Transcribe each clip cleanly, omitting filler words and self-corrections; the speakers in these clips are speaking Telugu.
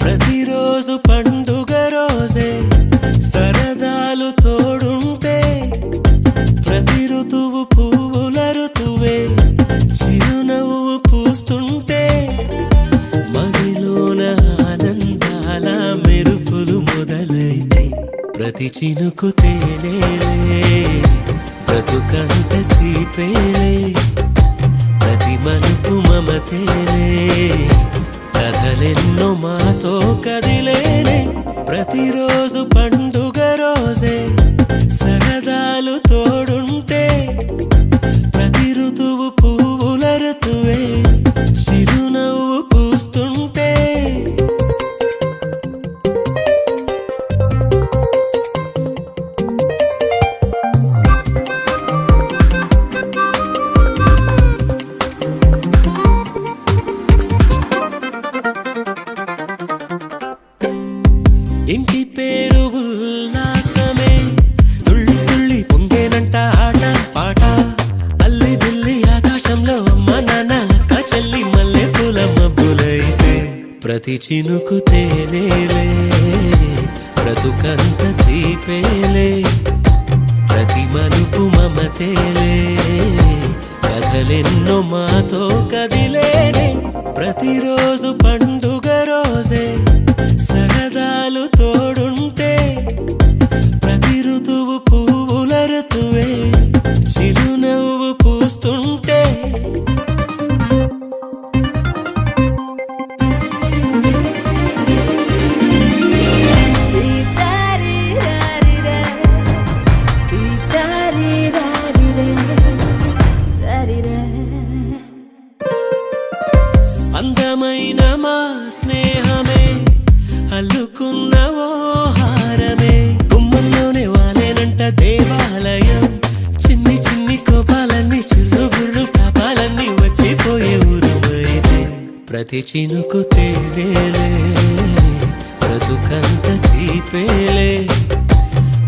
ప్రతిరోజు పండుగ రోజే సరదాలు తోడుంటే ప్రతి ఋతువు పువ్వుల ఋతువే చిరునవ్వు పూస్తుంటే మదిలోన ఆనందాల మెరుపులు మొదలైతే ప్రతి చినుకు తేనేలే బ్రతుకంత తీపేలే ప్రతి మలుపు మమతేలే కథలెన్నో మాతో కదిలేనే ప్రతిరోజు పండుగ రోజే సరదాలు తోడుంటే ప్రతి ఋతువు పువ్వుల ఋతువే చిరునవ్వు పూస్తుంటే ఇంటి పేరు ఉల్లాసమే తుళ్ళి తుళ్ళి పొంగేనంట ఆట పాట అల్లి బిల్లి ఆకాశంలో అమ్మ నాన్న అక్క చెల్లి మల్లె పూల మబ్బులైతే ప్రతి చినుకు తేనేలే బ్రతుకంత తీపేలే ప్రతి మలుపు మమతేలే కథలెన్నో మాతో కదిలేనే ప్రతిరోజు పండుగ రోజే సరదాలు తోడుంటే ప్రతి ఋతువు పువ్వుల ఋతువే చిరునవ్వు పూస్తుంటే అందమైన మా స్నేహమే అల్లుకున్న ఓ హారమే గుమ్మంలోనే వాలేనంట దేవాలయం చిన్ని చిన్ని కోపాలన్నీ చిల్లుబుర్రు తాపాలన్నీ వచ్చిపోయే ఊరుమైతే ప్రతి చినుకు తేనేలే బ్రతుకంత తీపేలే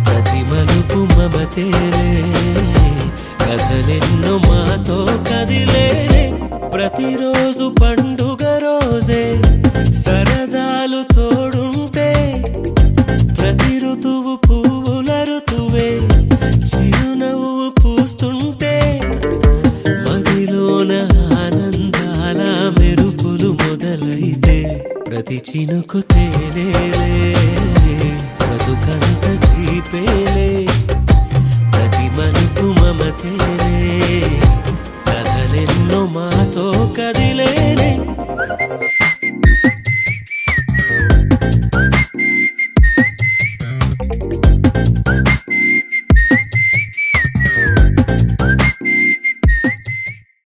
ప్రతి మలుపు మమతేలే కథలెన్నో మాతో కదిలేనే ప్రతిరోజు పండుగ రోజే సరదాలు తోడుంటే ప్రతి ఋతువు పువ్వుల ఋతువే చిరునవ్వు పూస్తుంటే మదిలోన ఆనందాల మెరుపులు మొదలైతే ప్రతి చినుకు తేనేలే బ్రతుకంత తీపేలే ప్రతి మలుపు మమతేలే